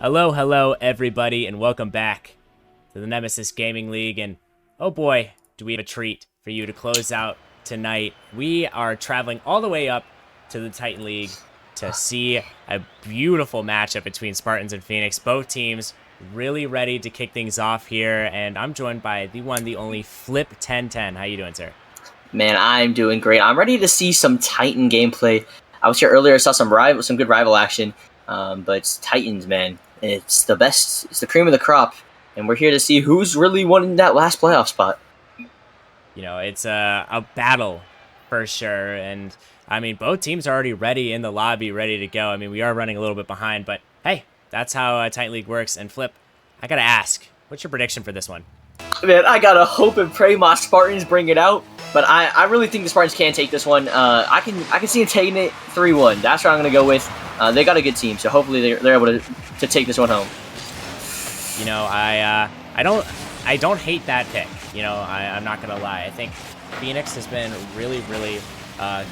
Hello, everybody, and welcome back to the Nemesis Gaming League. And oh boy, do we have a treat for you to close out tonight. We are traveling all the way up to the Titan League to see a beautiful matchup between Spartans and Phoenix. Both teams really ready to kick things off here, and I'm joined by the one, the only Flip1010. How you doing, sir? Man, I'm doing great. I'm ready to see some Titan gameplay. I was here earlier, saw some good rival action, but Titans, man, it's the best. It's the cream of the crop, and we're here to see who's really won that last playoff spot. You know, it's a battle for sure, and I mean, both teams are already ready in the lobby, ready to go. I mean, we are running a little bit behind, but hey, that's how Titan League works. And Flip, I gotta ask, what's your prediction for this one? Man, I gotta hope and pray my Spartans bring it out, but I really think the Spartans can take this one. I can see them taking it 3-1. That's what I'm gonna go with. They got a good team, so hopefully they're able to take this one home. You know, I don't hate that pick. You know, I'm not gonna lie. I think Phoenix has been really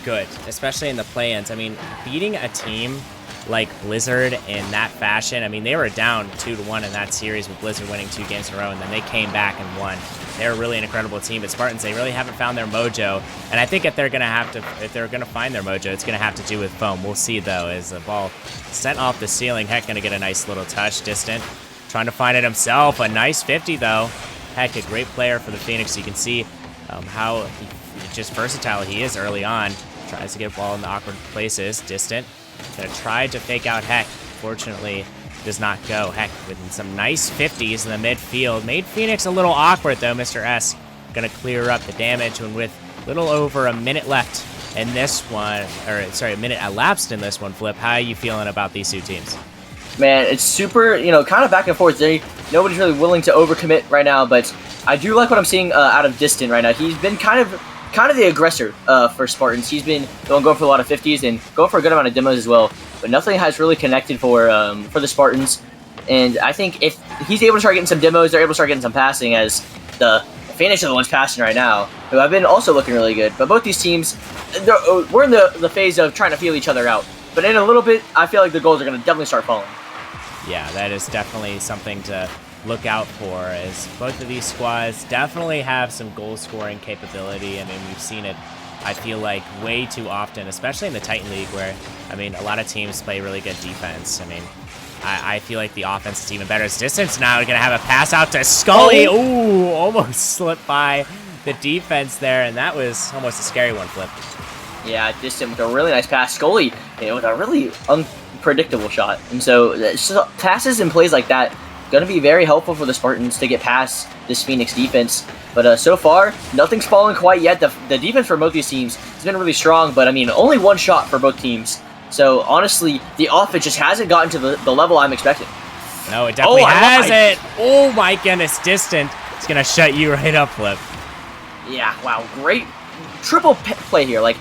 good, especially in the play-ins. I mean, beating a team like Blizzard in that fashion. I mean, they were down 2-1 in that series with Blizzard winning 2 games in a row, and then they came back and won. They're really an incredible team, but Spartans, they really haven't found their mojo. And I think if they're gonna find their mojo, it's gonna have to do with foam. We'll see though, as the ball sent off the ceiling. Heck, gonna get a nice little touch, distant, trying to find it himself. A nice 50 though. Heck, a great player for the Phoenix. You can see how just versatile he is early on. Tries to get a ball in the awkward places, distant. Gonna try to fake out Heck. Fortunately, does not go. Heck, with some nice 50s in the midfield. Made Phoenix a little awkward, though. Mr. S gonna clear up the damage, and with a little over a minute left in this one, or sorry, a minute elapsed in this one, Flip, how are you feeling about these two teams? Man, it's super, kind of back and forth. Nobody's really willing to overcommit right now, but I do like what I'm seeing out of Distant right now. He's been kind of the aggressor for Spartans. He's been going for a lot of 50s and going for a good amount of demos as well, but nothing has really connected for the Spartans. And I think if he's able to start getting some demos, they're able to start getting some passing, as the Phoenix are the ones passing right now, who have been also looking really good. But both these teams, we're in the phase of trying to feel each other out. But in a little bit, I feel like the goals are going to definitely start falling. Yeah, that is definitely something to look out for, as both of these squads definitely have some goal-scoring capability. I mean, we've seen it, I feel like, way too often, especially in the Titan League, where, I mean, a lot of teams play really good defense. I mean, I feel like the offense is even better. It's Distance now. We're going to have a pass out to Scully. Ooh, almost slipped by the defense there, and that was almost a scary one, Flip. Yeah, Distant with a really nice pass. Scully, with a really unpredictable shot. And so passes and plays like that going to be very helpful for the Spartans to get past this Phoenix defense. But so far, nothing's fallen quite yet. The defense for both these teams has been really strong, but I mean, only one shot for both teams. So honestly, the offense just hasn't gotten to the level I'm expecting. No, it definitely hasn't. Oh my goodness, Distant. It's going to shut you right up, Flip. Yeah, wow, great triple play here. Like,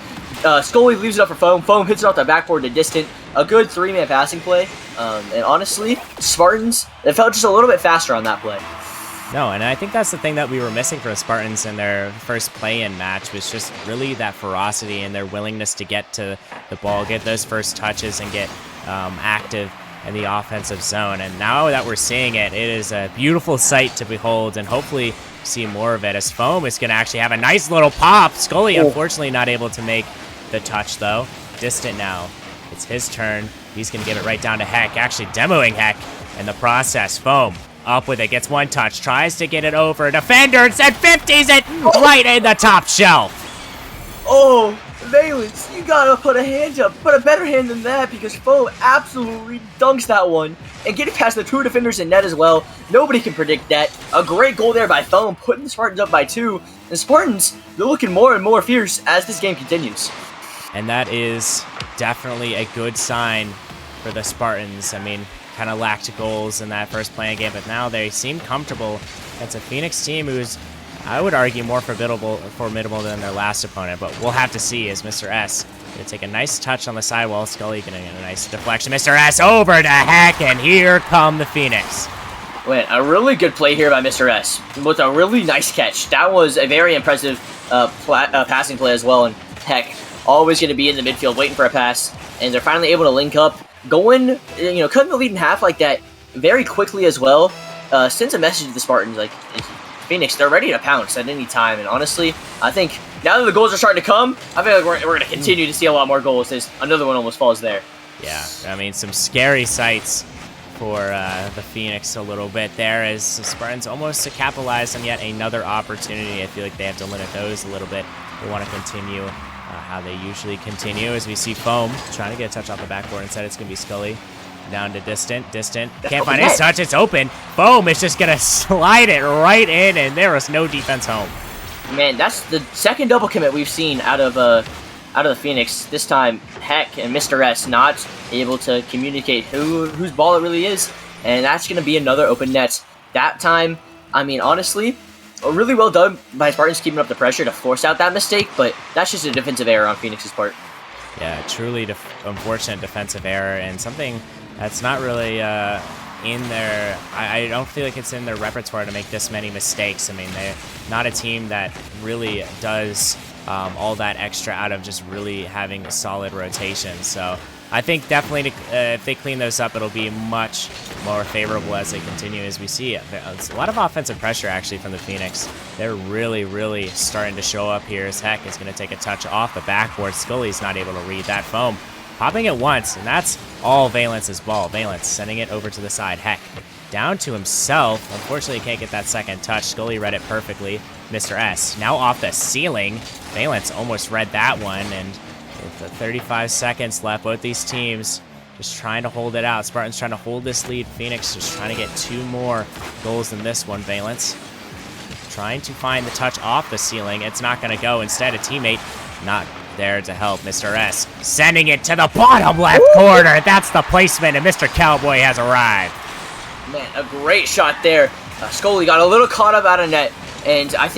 Scully leaves it up for Foam. Foam hits it off the backboard to Distant. A good 3-man passing play. And honestly, Spartans, it felt just a little bit faster on that play. No, and I think that's the thing that we were missing from the Spartans in their first play-in match, was just really that ferocity and their willingness to get to the ball, get those first touches, and get active in the offensive zone. And now that we're seeing it, it is a beautiful sight to behold, and hopefully see more of it, as Foam is going to actually have a nice little pop. Scully, unfortunately, not able to make the touch, though. Distant now. It's his turn. He's going to give it right down to Heck, actually demoing Heck in the process. Foam up with it, gets one touch, tries to get it over. Defender, and 50s it right in the top shelf. Oh, Valence, you got to put a hand up. Put a better hand than that, because Foam absolutely dunks that one. And getting past the 2 defenders in net as well. Nobody can predict that. A great goal there by Foam, putting the Spartans up by 2. And Spartans, they're looking more and more fierce as this game continues. And that is definitely a good sign for the Spartans. I mean, kind of lacked goals in that first playing game, but now they seem comfortable. It's a Phoenix team who's, I would argue, more formidable than their last opponent, but we'll have to see, as Mr. S going to take a nice touch on the sidewall. Scully going to get a nice deflection. Mr. S over to Heck, and here come the Phoenix. Wait, a really good play here by Mr. S with a really nice catch. That was a very impressive passing play as well, and Heck always going to be in the midfield waiting for a pass, and they're finally able to link up. Cutting the lead in half like that very quickly as well, sends a message to the Spartans, like, Phoenix, they're ready to pounce at any time. And honestly, I think now that the goals are starting to come, I feel like we're going to continue to see a lot more goals. There's another one almost falls there. Yeah, I mean, some scary sights for the Phoenix a little bit there as the Spartans almost to capitalize on yet another opportunity. I feel like they have to limit those a little bit. They want to continue how they usually continue as we see Foam trying to get a touch off the backboard. Instead, it's going to be Scully down to Distant. Can't find his touch. It's open. Foam is just going to slide it right in, and there was no defense home. Man, that's the second double commit we've seen out of the Phoenix. This time, Heck and Mr. S not able to communicate whose ball it really is, and that's going to be another open net. That time, I mean, honestly, really well done by Spartans keeping up the pressure to force out that mistake, but that's just a defensive error on Phoenix's part. Yeah, truly unfortunate defensive error, and something that's not really in their... I don't feel like it's in their repertoire to make this many mistakes. I mean, they're not a team that really does all that extra out of just really having a solid rotation. So I think definitely if they clean those up, it'll be much more favorable as they continue. As we see, it's a lot of offensive pressure actually from the Phoenix. They're really, really starting to show up here as Heck is going to take a touch off the backboard. Scully's not able to read that. Foam popping it once, and that's all Valence's ball. Valence sending it over to the side. Heck down to himself. Unfortunately, he can't get that second touch. Scully read it perfectly. Mr. S now off the ceiling. Valence almost read that one, and with the 35 seconds left, both these teams just trying to hold it out. Spartans trying to hold this lead. Phoenix just trying to get 2 more goals than this one. Valence trying to find the touch off the ceiling. It's not going to go. Instead, a teammate not there to help. Mr. S sending it to the bottom left corner. That's the placement, and Mr. Cowboy has arrived. Man, a great shot there. Scully got a little caught up out of net, and I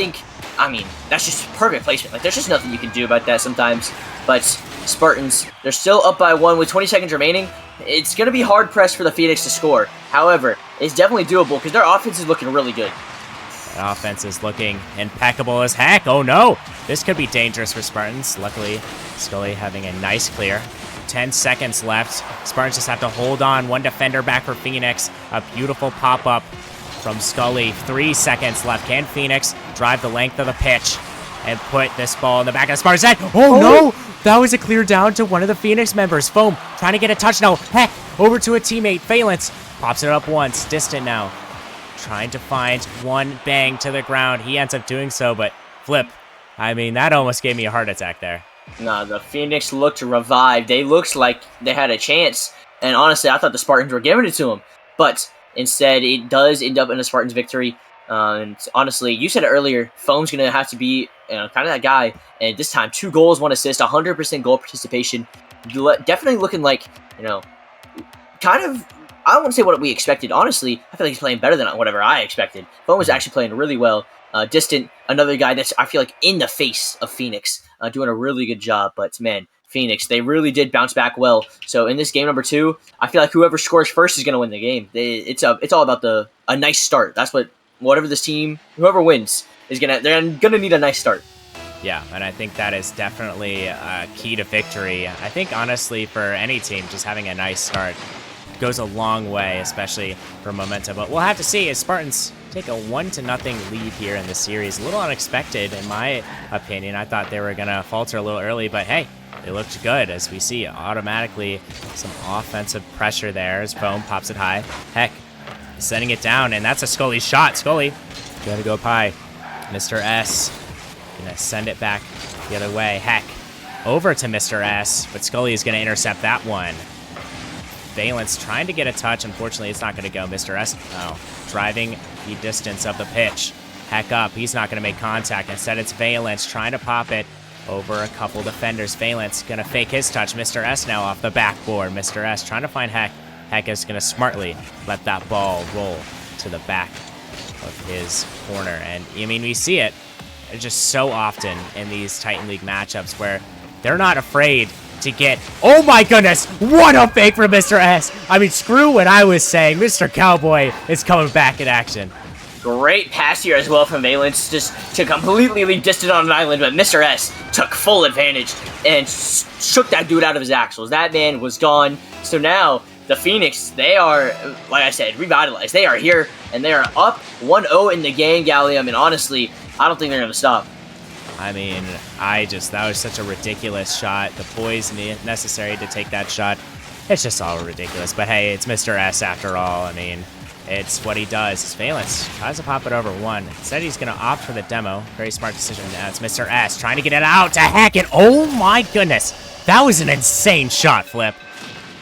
mean, that's just perfect placement. Like, there's just nothing you can do about that sometimes. But Spartans, they're still up by 1 with 20 seconds remaining. It's going to be hard pressed for the Phoenix to score. However, it's definitely doable because their offense is looking really good. That offense is looking impeccable as heck. Oh no, this could be dangerous for Spartans. Luckily, Scully having a nice clear. 10 seconds left. Spartans just have to hold on. 1 defender back for Phoenix. A beautiful pop-up from Scully. 3 seconds left. Can Phoenix drive the length of the pitch and put this ball in the back of the Spartans' head? Oh no! That was a clear down to one of the Phoenix members. Foam trying to get a touch now. Heck, over to a teammate. Valence pops it up once. Distant now. Trying to find one bang to the ground. He ends up doing so, but flip. I mean, that almost gave me a heart attack there. Nah, the Phoenix looked revived. They looked like they had a chance. And honestly, I thought the Spartans were giving it to them. But instead, it does end up in a Spartans victory. And honestly, you said it earlier, Foam's going to have to be kind of that guy. And this time, 2 goals, 1 assist, 100% goal participation. Definitely looking like, kind of, I wouldn't say what we expected. Honestly, I feel like he's playing better than whatever I expected. Foam was actually playing really well. Distant, another guy that's, I feel like, in the face of Phoenix, doing a really good job. But, man, Phoenix, they really did bounce back well. So, in this game number 2, I feel like whoever scores first is going to win the game. It's all about a nice start. That's what, whatever this team, whoever wins, they're going to need a nice start. Yeah, and I think that is definitely a key to victory. I think, honestly, for any team, just having a nice start goes a long way, especially for momentum. But we'll have to see as Spartans take a 1-0 lead here in the series. A little unexpected, in my opinion. I thought they were going to falter a little early, but hey, they looked good as we see automatically some offensive pressure there as Foam pops it high. Heck, sending it down, and that's a Scully shot. Scully, gotta go up high. Mr. S gonna send it back the other way. Heck, over to Mr. S, but Scully is gonna intercept that one. Valence trying to get a touch. Unfortunately, it's not going to go. Mr. S, driving the distance of the pitch. Heck up. He's not going to make contact. Instead, it's Valence trying to pop it over a couple defenders. Valence going to fake his touch. Mr. S now off the backboard. Mr. S trying to find Heck. Heck is going to smartly let that ball roll to the back of his corner. And, I mean, we see it just so often in these Titan League matchups where they're not afraid to get, oh my goodness, what a fake from Mr. S. I mean, screw what I was saying. Mr. Cowboy is coming back in action. Great pass here as well from Valence, just to completely leave Distant on an island, but Mr. S took full advantage and shook that dude out of his axles. That man was gone. So now the Phoenix, they are, like I said, revitalized. They are here, and they are up 1-0 in the game, Gallium, and honestly, I don't think they're going to stop. I mean, that was such a ridiculous shot. The poise necessary to take that shot, it's just all ridiculous. But hey, it's Mr. S after all. I mean, it's what he does. Valence tries to pop it over one. Instead, he's going to opt for the demo. Very smart decision. Now it's Mr. S trying to get it out to Heck, and oh my goodness, that was an insane shot, Flip.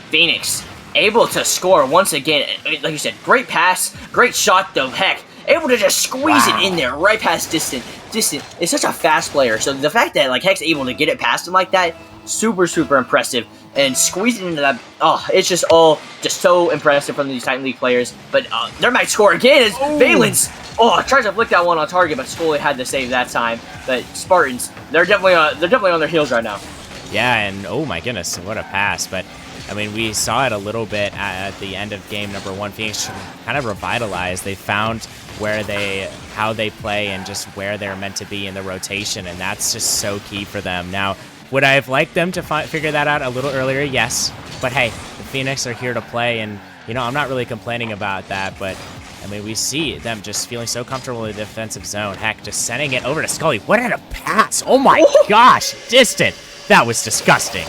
Phoenix able to score once again. Like you said, great pass, great shot though. Heck, able to just squeeze it in there right past Distant. Distant is such a fast player, so the fact that like Heck's able to get it past him like that, super impressive. And squeezing into that, oh, it's just all just so impressive from these Titan League players. But they might score again as Valence, tries to flick that one on target, but Scully had to save that time. But Spartans, they're definitely on their heels right now. Yeah, and oh my goodness, what a pass. But I mean, we saw it a little bit at the end of game number 1. Phoenix kind of revitalized. They found how they play and just where they're meant to be in the rotation, and that's just so key for them. Now, would I have liked them to figure that out a little earlier? Yes. But hey, the Phoenix are here to play, and, you know, I'm not really complaining about that, but, I mean, we see them just feeling so comfortable in the defensive zone. Heck, just sending it over to Scully. What a pass! Oh my gosh! Distant! That was disgusting.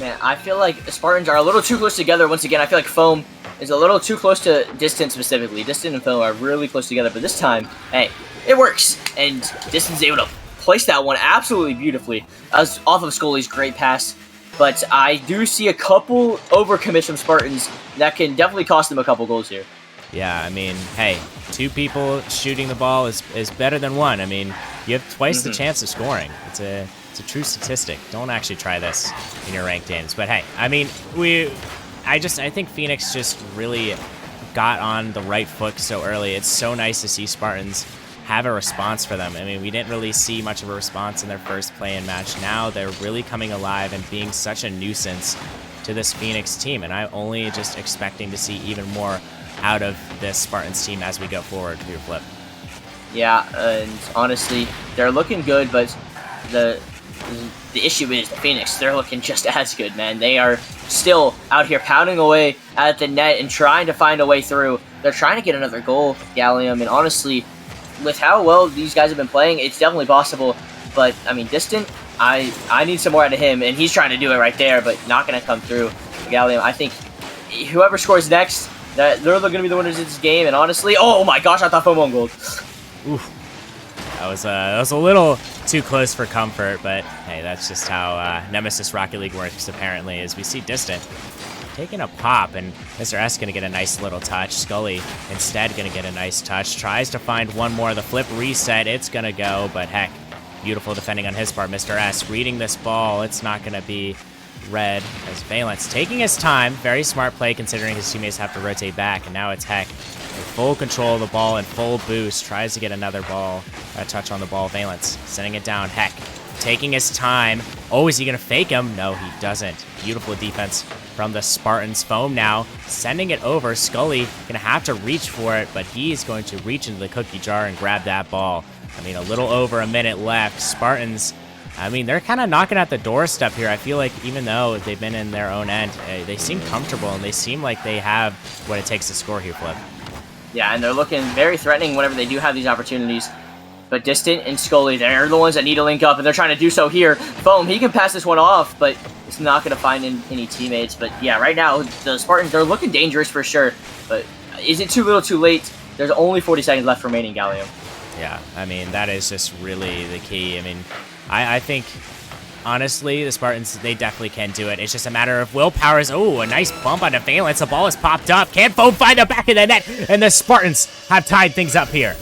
Man, I feel like the Spartans are a little too close together. Once again, I feel like Foam is a little too close to Distant specifically. Distant and Foam are really close together, but this time, hey, it works. And Distant's able to place that one absolutely beautifully off of Scully's great pass. But I do see a couple overcommits from Spartans that can definitely cost them a couple goals here. Yeah, I mean, hey, 2 people shooting the ball is better than 1. I mean, you have twice the chance of scoring. It's a true statistic. Don't actually try this in your ranked games. But hey, I mean, I think Phoenix just really got on the right foot so early. It's so nice to see Spartans have a response for them. I mean, we didn't really see much of a response in their first play-in match. Now they're really coming alive and being such a nuisance to this Phoenix team, and I'm only just expecting to see even more out of this Spartans team as we go forward through Flip. Yeah, and honestly, they're looking good, but the issue is the Phoenix, they're looking just as good, man. They are still out here pounding away at the net and trying to find a way through. They're trying to get another goal, Gallium, and honestly, with how well these guys have been playing, it's definitely possible. But, I mean, Distant, I need some more out of him, and he's trying to do it right there, but not going to come through. Gallium, I think whoever scores next, they're going to be the winners of this game, and honestly, oh my gosh, I thought Foam won gold. Oof. That was a little too close for comfort, but hey, that's just how Nemesis Rocket League works, apparently, as we see Distant taking a pop, and Mr. S going to get a nice little touch. Scully instead going to get a nice touch. Tries to find one more. The flip reset. It's going to go, but heck, beautiful defending on his part. Mr. S reading this ball. It's not going to be red as Valence taking his time. Very smart play considering his teammates have to rotate back, and now it's Heck in full control of the ball and full boost. Tries to get another ball, a touch on the ball. Valence sending it down. Heck taking his time. Oh, is he going to fake him? No, he doesn't. Beautiful defense from the Spartans. Foam now sending it over. Scully going to have to reach for it, but he's going to reach into the cookie jar and grab that ball. I mean, a little over a minute left. Spartans, I mean, they're kind of knocking at the doorstep here. I feel like even though they've been in their own end, they seem comfortable and they seem like they have what it takes to score here, Flip. Yeah, and they're looking very threatening whenever they do have these opportunities. But Distant and Scully, they're the ones that need to link up, and they're trying to do so here. Foam, he can pass this one off, but it's not going to find any teammates. But yeah, right now, the Spartans, they're looking dangerous for sure. But is it too little too late? There's only 40 seconds left remaining, Gallium. Yeah, I mean, that is just really the key. I mean, I think, honestly, the Spartans, they definitely can do it. It's just a matter of willpower. Oh, a nice bump on the Valence. The ball is popped up. Can Foam find the back of the net? And the Spartans have tied things up here.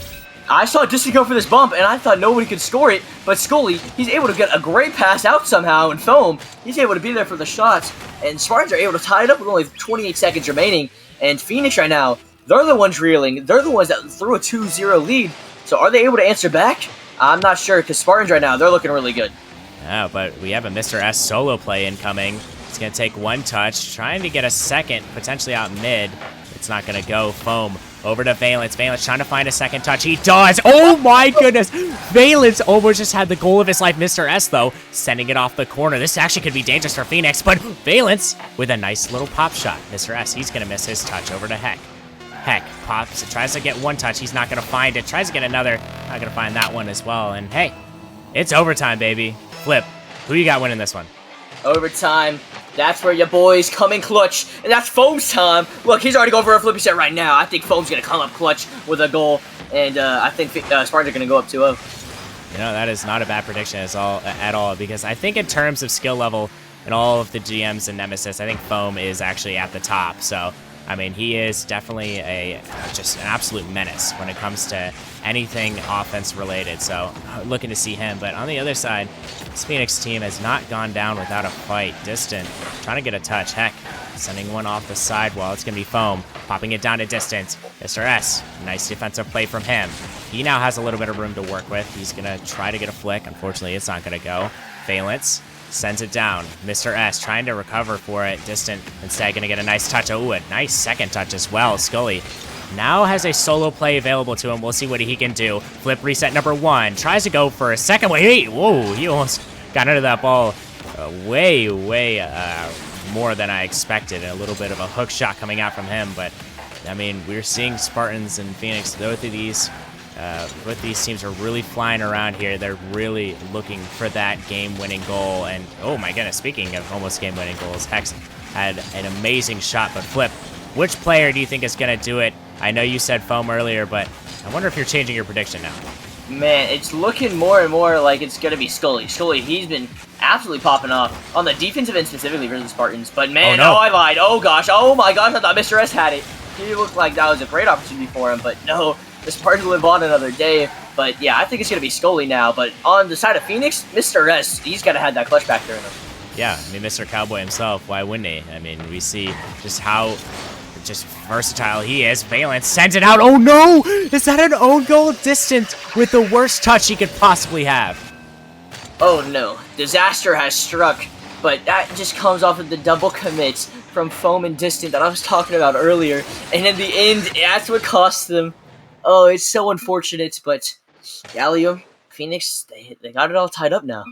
I saw Distant go for this bump, and I thought nobody could score it, but Scully, he's able to get a great pass out somehow, and Foam, he's able to be there for the shots, and Spartans are able to tie it up with only 28 seconds remaining, and Phoenix right now, they're the ones reeling. They're the ones that threw a 2-0 lead, so are they able to answer back? I'm not sure, because Spartans right now, they're looking really good. Yeah, but we have a Mr. S solo play incoming. It's going to take one touch, trying to get a second, potentially out mid. It's not going to go. Foam over to Valence. Valence trying to find a second touch. He does. Oh my goodness. Valence almost just had the goal of his life. Mr. S, though, sending it off the corner. This actually could be dangerous for Phoenix, but Valence with a nice little pop shot. Mr. S, he's going to miss his touch over to Heck. Heck pops, tries to get one touch. He's not going to find it. Tries to get another. Not going to find that one as well. And hey, it's overtime, baby. Flip, who you got winning this one? Overtime. That's where your boys come in clutch. And that's Foam's time. Look, he's already going for a flippy set right now. I think Foam's going to come up clutch with a goal. And I think Spartans are going to go up 2-0. You know, that is not a bad prediction at all, because I think in terms of skill level and all of the GMs and Nemesis, I think Foam is actually at the top. So, I mean, he is definitely just an absolute menace when it comes to anything offense related. So, looking to see him. But on the other side, this Phoenix team has not gone down without a fight. Distant, trying to get a touch. Heck, sending one off the sidewall. It's going to be Foam, popping it down to distance. Mr. S, nice defensive play from him. He now has a little bit of room to work with. He's going to try to get a flick. Unfortunately, it's not going to go. Valence sends it down. Mr. S trying to recover for it. Distant instead going to get a nice touch. Oh, a nice second touch as well. Scully now has a solo play available to him. We'll see what he can do. Flip reset number 1. Tries to go for a second. Wait, whoa, he almost got into that ball way more than I expected. And a little bit of a hook shot coming out from him. But, I mean, we're seeing Spartans and Phoenix, both these teams are really flying around here. They're really looking for that game-winning goal. And, oh my goodness, speaking of almost game-winning goals, Hex had an amazing shot. But Flip, which player do you think is going to do it? I know you said Foam earlier, but I wonder if you're changing your prediction now. Man, it's looking more and more like it's going to be Scully. Scully, he's been absolutely popping off on the defensive end specifically versus the Spartans. But man, oh, I lied. Oh gosh, oh my gosh, I thought Mr. S had it. He looked like that was a great opportunity for him, but no. The Spartans live on another day, but yeah, I think it's going to be Scully now. But on the side of Phoenix, Mr. S, he's got to have that clutch back there in him. Yeah, I mean, Mr. Cowboy himself, why wouldn't he? I mean, we see just how versatile he is. Valence sends it out. Oh no! Is that an own goal? Distant with the worst touch he could possibly have. Oh no, disaster has struck, but that just comes off of the double commits from Foam and Distant that I was talking about earlier. And in the end, that's what cost them. Oh, it's so unfortunate, but Gallium, Phoenix, they got it all tied up now.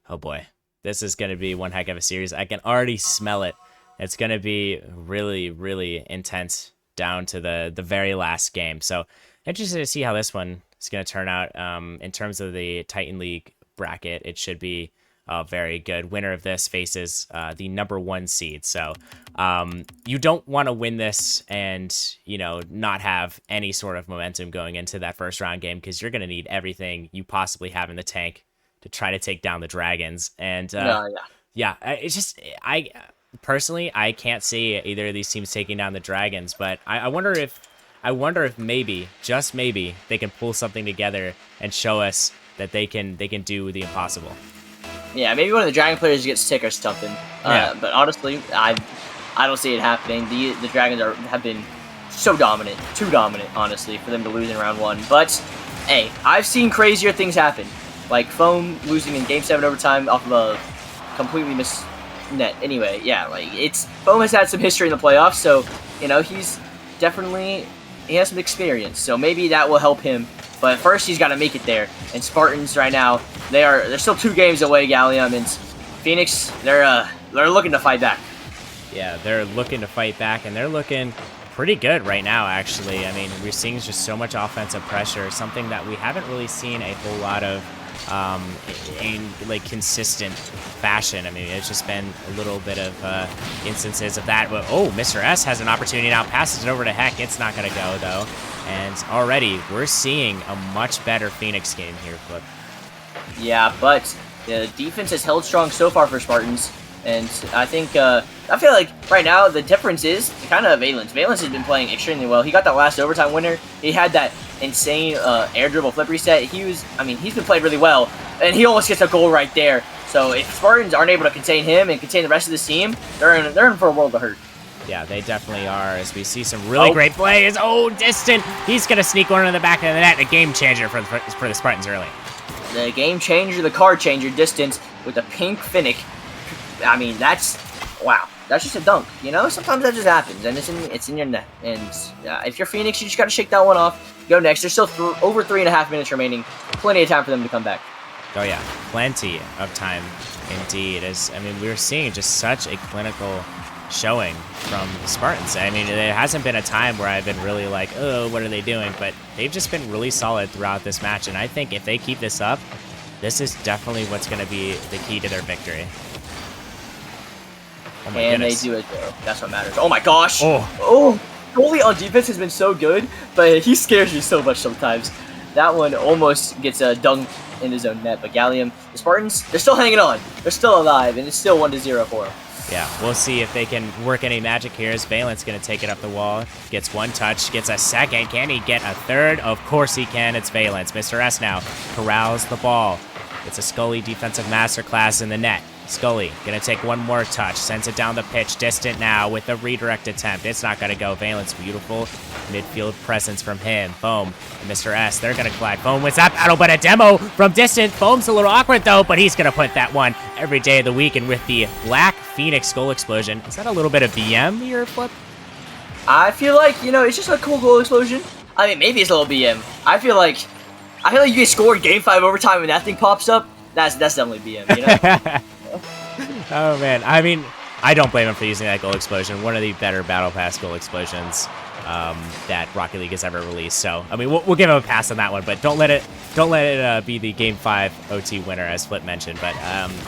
Oh boy, this is going to be one heck of a series. I can already smell it. It's going to be really, really intense down to the very last game. So interested to see how this one is going to turn out. In terms of the Titan League bracket, it should be very good. Winner of this faces the number 1 seed. So you don't want to win this and, you know, not have any sort of momentum going into that first round game, because you're going to need everything you possibly have in the tank to try to take down the Dragons. And yeah, it's just, personally, I can't see either of these teams taking down the Dragons, but I wonder if maybe, just maybe, they can pull something together and show us that they can do the impossible. Yeah, maybe one of the Dragon players gets sick or something. Yeah. But honestly, I don't see it happening. The Dragons have been so dominant, too dominant, honestly, for them to lose in round 1. But hey, I've seen crazier things happen, like Foam losing in Game 7 overtime off of a completely missed net. Anyway, yeah, like Foam has had some history in the playoffs, so you know he has some experience, so maybe that will help him. But first, he's got to make it there. And Spartans right now, they're still 2 games away. Gallium and Phoenix, they're looking to fight back. Yeah, they're looking to fight back, and they're looking pretty good right now, actually. I mean, we're seeing just so much offensive pressure, something that we haven't really seen a whole lot of in like consistent fashion. I mean, it's just been a little bit of instances of that. But oh, Mr. S has an opportunity now, passes it over to Heck. It's not going to go though. And already we're seeing a much better Phoenix game here, Flip. Yeah, but the defense has held strong so far for Spartans, and I think I feel like right now the difference is kind of Valence. Valence has been playing extremely well. He got that last overtime winner. He had that insane air dribble flip reset. He's been playing really well, and he almost gets a goal right there. So if Spartans aren't able to contain him and contain the rest of this team, they're in for a world of hurt. Yeah, they definitely are, as we see some really great plays. Oh, Distant! He's going to sneak one in the back of the net. A game changer for the Spartans early. The game changer, the card changer, Distance with the pink Finnick. I mean, that's... wow. That's just a dunk, you know? Sometimes that just happens, and it's in your net. And if you're Phoenix, you just got to shake that one off. Go next. There's still over 3.5 minutes remaining. Plenty of time for them to come back. Oh yeah, plenty of time indeed. I mean, we were seeing just such a clinical showing from the Spartans. I mean, there hasn't been a time where I've been really like, oh, what are they doing? But they've just been really solid throughout this match, and I think if they keep this up, this is definitely what's going to be the key to their victory. Oh my goodness. They do it, though. That's what matters. Oh my gosh! Oh, goalie on defense has been so good, but he scares me so much sometimes. That one almost gets a dunk in his own net, but Gallium, the Spartans, they're still hanging on. They're still alive, and it's still 1-0 for them. Yeah, we'll see if they can work any magic here as Valent's going to take it up the wall. Gets one touch, gets a second. Can he get a third? Of course he can. It's Valence. Mr. S now corrals the ball. It's a Scully defensive masterclass in the net. Scully going to take one more touch. Sends it down the pitch. Distant now with the redirect attempt. It's not going to go. Valence, beautiful midfield presence from him. Foam and Mr. S, they're going to collide. Foam wins that battle, but a demo from distant. Foam's a little awkward, though, but he's going to put that one every day of the week. And with the Black Phoenix goal explosion, is that a little bit of BM here, Flip? I feel like, it's just a cool goal explosion. I mean, maybe it's a little BM. I feel like you get scored game 5 overtime and that thing pops up. That's definitely BM, you know? Oh, man. I mean, I don't blame him for using that goal explosion. One of the better Battle Pass goal explosions that Rocket League has ever released. So, I mean, we'll give him a pass on that one, but don't let it be the Game 5 OT winner, as Flip mentioned. But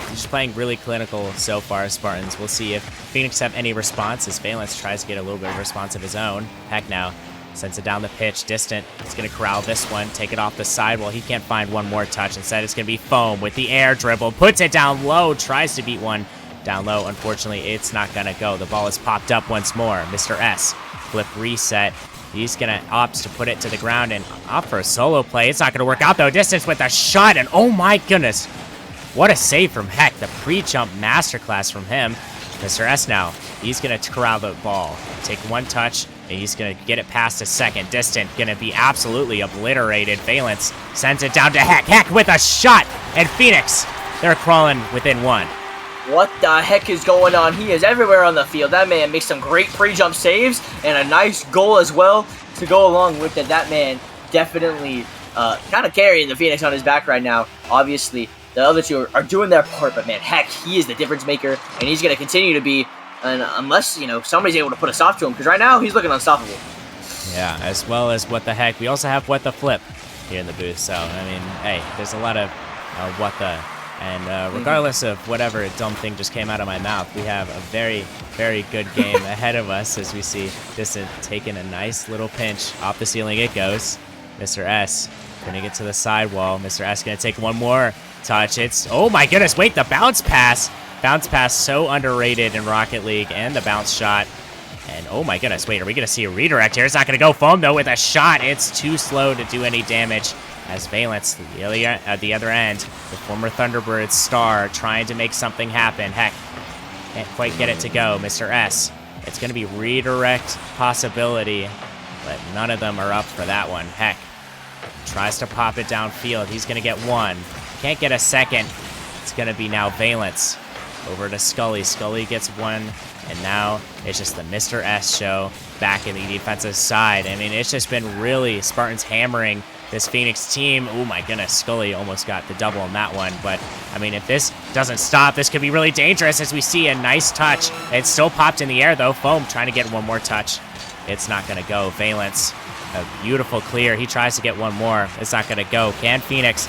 just playing really clinical so far, Spartans. We'll see if Phoenix have any response as Valence tries to get a little bit of response of his own. Heck now. Sends it down the pitch, distant. He's going to corral this one, take it off the side. Well, he can't find one more touch. Instead, it's going to be Foam with the air dribble. Puts it down low, tries to beat one down low. Unfortunately, it's not going to go. The ball is popped up once more. Mr. S, flip reset. He's going to opt to put it to the ground and opt for a solo play. It's not going to work out, though. Distance with a shot, and oh my goodness. What a save from Heck. The pre-jump masterclass from him. Mr. S now, he's going to corral the ball. Take one touch, and he's going to get it past a second. Distant, going to be absolutely obliterated. Valence sends it down to Heck. Heck with a shot, and Phoenix, they're crawling within one. What the heck is going on? He is everywhere on the field. That man makes some great pre-jump saves, and a nice goal as well to go along with it. That man definitely kind of carrying the Phoenix on his back right now. Obviously, the other two are doing their part, but man, Heck, he is the difference maker, and he's going to continue to be, unless, somebody's able to put a stop to him, because right now, he's looking unstoppable. Yeah, as well as What the Heck. We also have What the Flip here in the booth, so, I mean, hey, there's a lot of What the, and regardless of whatever dumb thing just came out of my mouth, we have a very, very good game ahead of us as we see Distant taking a nice little pinch. Off the ceiling it goes. Mr. S going to get to the sidewall. Mr. S going to take one more touch. It's, oh my goodness, wait, the bounce pass. Bounce pass so underrated in Rocket League, and the bounce shot. And oh my goodness, wait, are we going to see a redirect here? It's not going to go. Foam, though, with a shot. It's too slow to do any damage as Valence, at the other end, the former Thunderbird star, trying to make something happen. Heck, can't quite get it to go. Mr. S, it's going to be redirect possibility, but none of them are up for that one. Heck, tries to pop it downfield. He's going to get one. Can't get a second. It's going to be now Valence. Over to Scully. Scully gets one, and now it's just the Mr. S show back in the defensive side. I mean, it's just been really Spartans hammering this Phoenix team. Oh my goodness, Scully almost got the double on that one. But, I mean, if this doesn't stop, this could be really dangerous as we see a nice touch. It's still popped in the air, though. Foam trying to get one more touch. It's not going to go. Valence, a beautiful clear. He tries to get one more. It's not going to go. Can Phoenix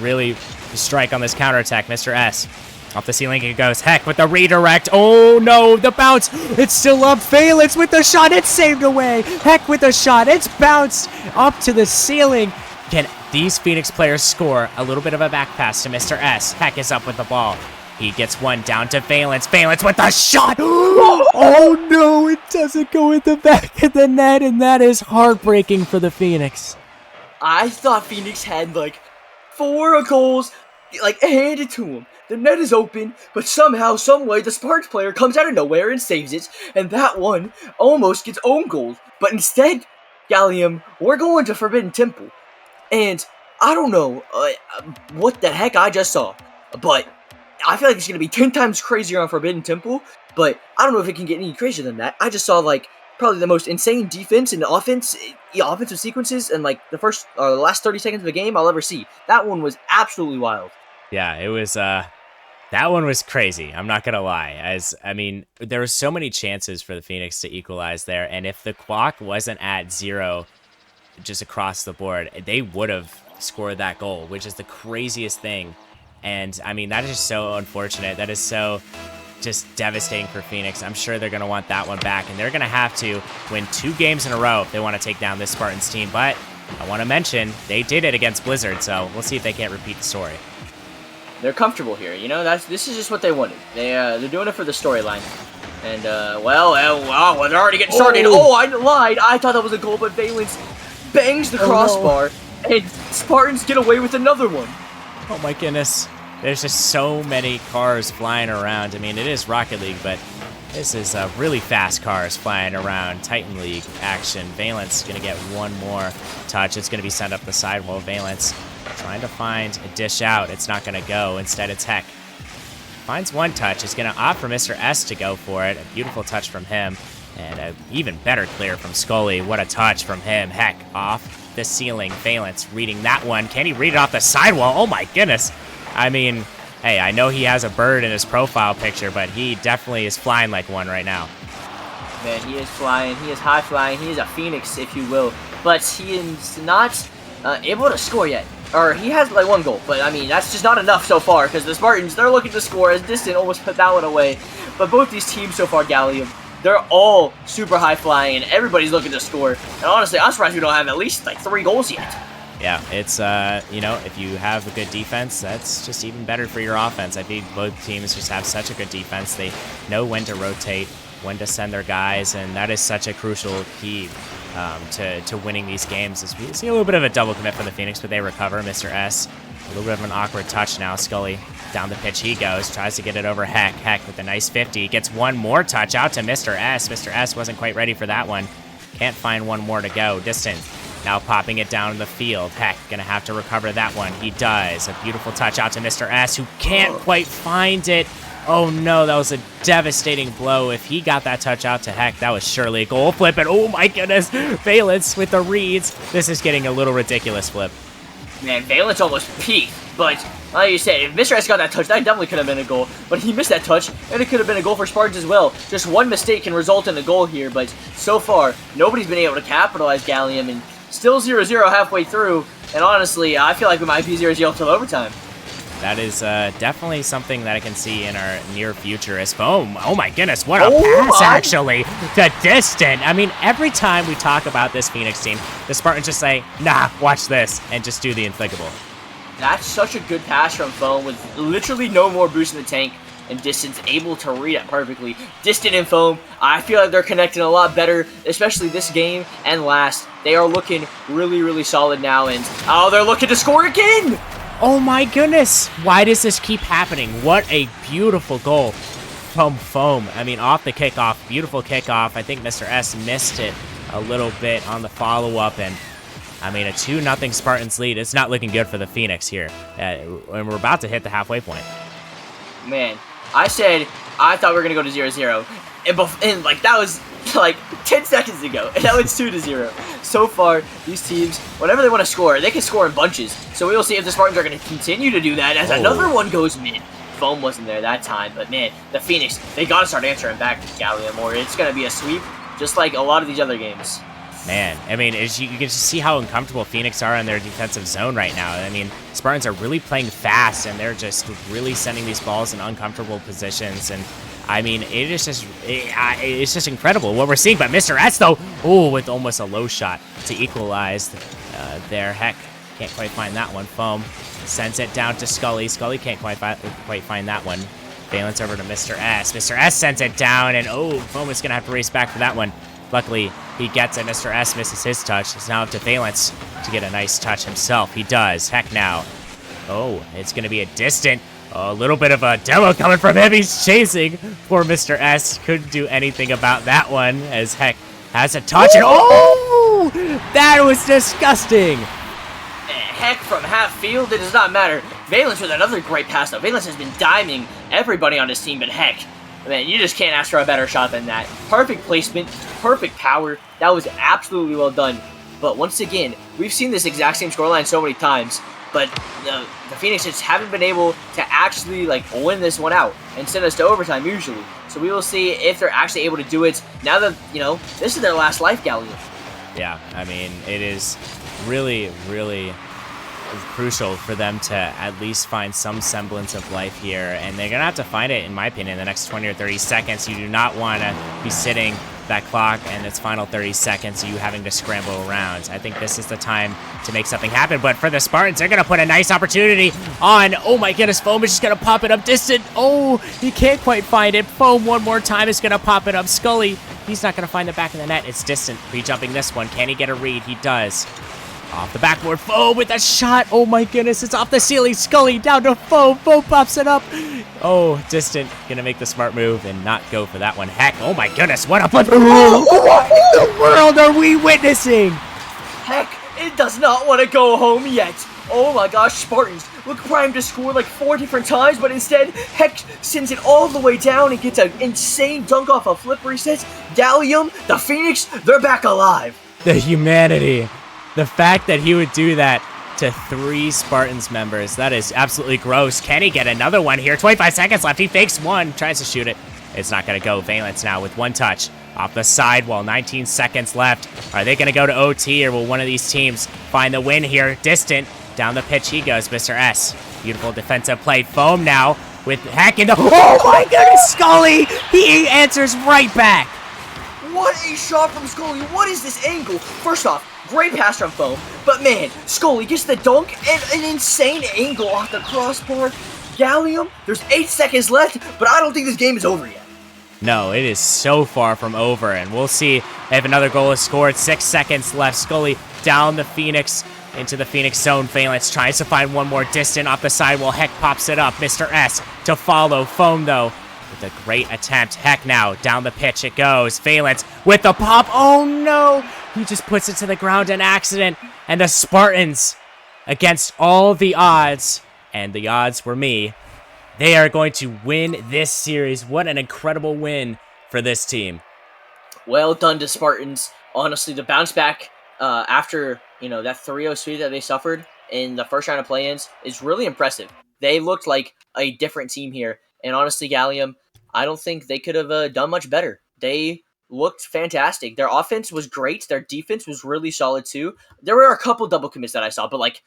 really strike on this counterattack? Mr. S. Off the ceiling it goes. Heck with the redirect. Oh no, the bounce. It's still up. Valence with the shot. It's saved away. Heck with the shot. It's bounced up to the ceiling. Can these Phoenix players score? A little bit of a back pass to Mr. S. Heck is up with the ball. He gets one down to Valence. Valence with the shot. Oh no, it doesn't go in the back of the net, and that is heartbreaking for the Phoenix. I thought Phoenix had like 4 goals handed to him. The net is open, but somehow, someway, the Sparks player comes out of nowhere and saves it, and that one almost gets own goal. But instead, Gallium, we're going to Forbidden Temple. And I don't know what the heck I just saw, but I feel like it's going to be 10 times crazier on Forbidden Temple. but I don't know if it can get any crazier than that. I just saw like probably the most insane defense and offensive sequences in like the last 30 seconds of a game I'll ever see. That one was absolutely wild. Yeah, it was. That one was crazy. I'm not gonna lie. There were so many chances for the Phoenix to equalize there, and if the clock wasn't at 0, just across the board, they would have scored that goal, which is the craziest thing. And I mean, that is just so unfortunate. That is so just devastating for Phoenix. I'm sure they're going to want that one back, and they're going to have to win 2 games in a row if they want to take down this Spartans team. But I want to mention, they did it against Blizzard, so we'll see if they can't repeat the story. They're comfortable here, you know. This is just what they wanted. They're doing it for the storyline. And well, they're already getting started. Oh, I lied. I thought that was a goal, but Valence bangs the crossbar, and Spartans get away with another one. Oh my goodness. There's just so many cars flying around. I mean, it is Rocket League, but this is really fast cars flying around. Titan League action. Valence going to get one more touch. It's going to be sent up the sidewall. Valence trying to find a dish out. It's not going to go. Instead, it's Heck. Finds one touch. Is going to opt for Mr. S to go for it. A beautiful touch from him. And an even better clear from Scully. What a touch from him. Heck, off the ceiling. Valence reading that one. Can he read it off the sidewall? Oh my goodness. I mean, hey, I know he has a bird in his profile picture, but he definitely is flying like one right now. Man, he is flying. He is high flying. He is a phoenix, if you will. But he is not able to score yet. Or he has like 1 goal, but I mean, that's just not enough so far, because the Spartans, they're looking to score as Distant almost put that one away. But both these teams so far, Gallium, they're all super high flying, and everybody's looking to score. And honestly, I'm surprised we don't have at least like 3 goals yet. Yeah, it's, if you have a good defense, that's just even better for your offense. I think both teams just have such a good defense. They know when to rotate, when to send their guys, and that is such a crucial key to winning these games. As we see a little bit of a double commit from the Phoenix, but they recover. Mr. S, a little bit of an awkward touch now. Scully, down the pitch he goes, tries to get it over Heck. Heck with a nice 50, gets one more touch out to Mr. S. Mr. S wasn't quite ready for that one. Can't find one more to go. Distant. Now popping it down in the field. Heck, gonna have to recover that one. He does. A beautiful touch out to Mr. S, who can't quite find it. Oh no, that was a devastating blow. If he got that touch out to Heck, that was surely a goal. Flip it. Oh my goodness. Valence with the reads. This is getting a little ridiculous, Flip. Man, Valence almost peaked, but like you said, if Mr. S got that touch, that definitely could have been a goal. But he missed that touch, and it could have been a goal for Spartans as well. Just one mistake can result in a goal here, but so far, nobody's been able to capitalize Gallium, and still 0-0 halfway through, and honestly, I feel like we might be 0-0 till overtime. That is definitely something that I can see in our near future as Foam. Oh my goodness, what a pass actually to Distant. I mean, every time we talk about this Phoenix team, the Spartans just say, nah, watch this, and just do the unthinkable. That's such a good pass from Foam with literally no more boost in the tank, and Distance able to read it perfectly. Distant and Foam, I feel like they're connecting a lot better, especially this game and last. They are looking really, really solid now, and they're looking to score again! Oh my goodness! Why does this keep happening? What a beautiful goal from Foam. I mean, off the kickoff, beautiful kickoff. I think Mr. S missed it a little bit on the follow-up, and I mean, a 2-0 Spartans lead. It's not looking good for the Phoenix here, and we're about to hit the halfway point. Man, I thought we were gonna go to 0-0, and like that was like 10 seconds ago, and now it's 2-0. So far, these teams, whenever they want to score, they can score in bunches. So we will see if the Spartans are going to continue to do that as another one goes mid. Foam wasn't there that time, but man, the Phoenix, they got to start answering back to Gallium, or it's going to be a sweep, just like a lot of these other games. Man, I mean, you can just see how uncomfortable Phoenix are in their defensive zone right now. I mean, Spartans are really playing fast, and they're just really sending these balls in uncomfortable positions, and I mean, it's just incredible what we're seeing. But Mr. S, though, with almost a low shot to equalize there. Heck, can't quite find that one. Foam sends it down to Scully. Scully can't quite find that one. Valence over to Mr. S. Mr. S sends it down, and Foam is going to have to race back for that one. Luckily, he gets it. Mr. S misses his touch. It's now up to Valence to get a nice touch himself. He does. Heck now. It's going to be a Distant. A little bit of a demo coming from him. He's chasing. Poor Mr. S. Couldn't do anything about that one as Heck has a touch. And that was disgusting. Heck from half field, it does not matter. Valence with another great pass though. Valence has been diming everybody on his team, but Heck, Man, you just can't ask for a better shot than that. Perfect placement, perfect power. That was absolutely well done. But once again, we've seen this exact same scoreline so many times, but the Phoenix just haven't been able to actually win this one out and send us to overtime usually. So we will see if they're actually able to do it now that, this is their last life galleon. Yeah, I mean, it is really, really crucial for them to at least find some semblance of life here, and they're gonna have to find it, in my opinion, in the next 20 or 30 seconds. You do not want to be sitting that clock and its final 30 seconds, you having to scramble around. I think this is the time to make something happen, but for the Spartans, they're gonna put a nice opportunity on. Oh my goodness, Foam is just gonna pop it up distant. Oh, he can't quite find it. Foam one more time is gonna pop it up. Scully, he's not gonna find the back of the net. It's distant. Pre-jumping this one. Can he get a read? He does. Off the backboard, Foam with a shot. Oh my goodness, it's off the ceiling. Scully down to Foam. Foam pops it up. Oh, distant. Gonna make the smart move and not go for that one. Heck, oh my goodness, what a flip. What in the world are we witnessing? Heck, it does not want to go home yet. Oh my gosh, Spartans look primed to score 4 different times, but instead, Heck sends it all the way down and gets an insane dunk off a flip reset. Gallium, the Phoenix, they're back alive. The humanity. The fact that he would do that to 3 Spartans members, that is absolutely gross. Can he get another one here? 25 seconds left. He fakes one, tries to shoot it. It's not going to go. Valence now with one touch off the sidewall. 19 seconds left. Are they going to go to OT, or will one of these teams find the win here? Distant. Down the pitch he goes, Mr. S. Beautiful defensive play. Foam now with Heck in the... Oh my goodness, Scully! He answers right back. What a shot from Scully. What is this angle? First off, great pass from Foam, but man, Scully gets the dunk and an insane angle off the crossbar. Gallium, there's 8 seconds left, but I don't think this game is over yet. No, it is so far from over, and we'll see if another goal is scored. 6 seconds left. Scully down the Phoenix into the Phoenix zone. Valence tries to find one more distant off the side while Heck pops it up. Mr. S to follow. Foam, though, with a great attempt. Heck now, down the pitch it goes. Valence with the pop. Oh no! He just puts it to the ground in accident. And the Spartans, against all the odds, and the odds were me, they are going to win this series. What an incredible win for this team. Well done to Spartans. Honestly, the bounce back after, that 3-0 sweep that they suffered in the first round of play-ins is really impressive. They looked like a different team here. And honestly, Gallium, I don't think they could have done much better. They looked fantastic. Their offense was great. Their defense was really solid too. There were a couple double commits that I saw, but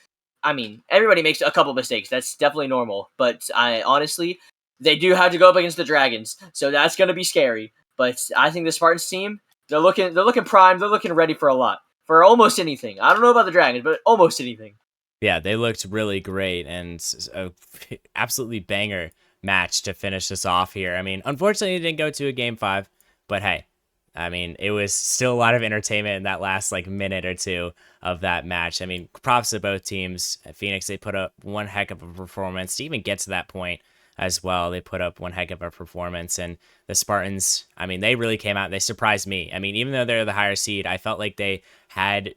everybody makes a couple mistakes. That's definitely normal. But honestly, they do have to go up against the Dragons, so that's going to be scary. But I think the Spartans team, they're looking primed. They're looking ready for a lot, for almost anything. I don't know about the Dragons, but almost anything. Yeah, they looked really great, and a absolutely banger match to finish this off here. I mean, unfortunately, it didn't go to a game 5, but hey, I mean, it was still a lot of entertainment in that last minute or two of that match. I mean, props to both teams. At Phoenix, they put up one heck of a performance to even get to that point as well. They put up one heck of a performance, and the Spartans, I mean, they really came out. They surprised me. I mean, even though they're the higher seed, I felt like they had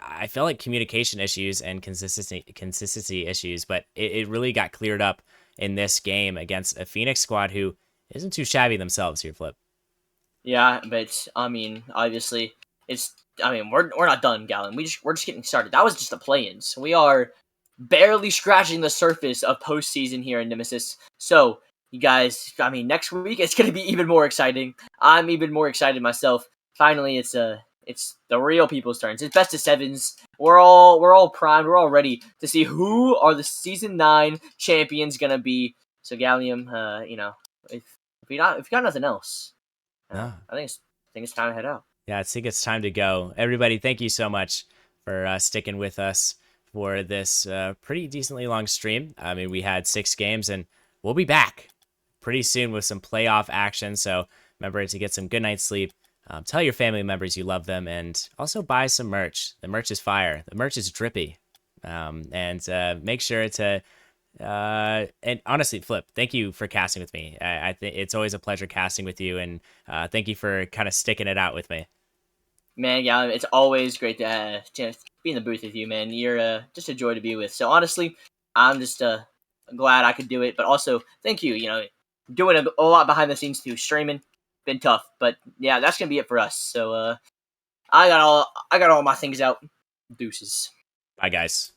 I felt like communication issues and consistency issues, but it really got cleared up in this game against a Phoenix squad who isn't too shabby themselves here, Flip. Yeah, but obviously, we're not done, Gallon. We're just getting started. That was just the play-ins. We are barely scratching the surface of postseason here in Nemesis. So, you guys, next week it's gonna be even more exciting. I'm even more excited myself. Finally, it's the real people's turns. It's best of 7s. We're all primed. We're all ready to see who are the season 9 champions gonna be. So, Gallium, if you got nothing else. No. I think it's time to head out. Yeah, I think it's time to go. Everybody, thank you so much for sticking with us for this pretty decently long stream. I mean, we had 6 games, and we'll be back pretty soon with some playoff action. So remember to get some good night's sleep. Tell your family members you love them, and also buy some merch. The merch is fire. The merch is drippy. And make sure to... and honestly, Flip, thank you for casting with me. I think it's always a pleasure casting with you, and thank you for kind of sticking it out with me. Man, yeah, it's always great to be in the booth with you, man. You're just a joy to be with. So honestly, I'm just glad I could do it. But also, thank you. doing a lot behind the scenes too. Streaming, been tough, but yeah, that's gonna be it for us. So I got all my things out. Deuces. Bye, guys.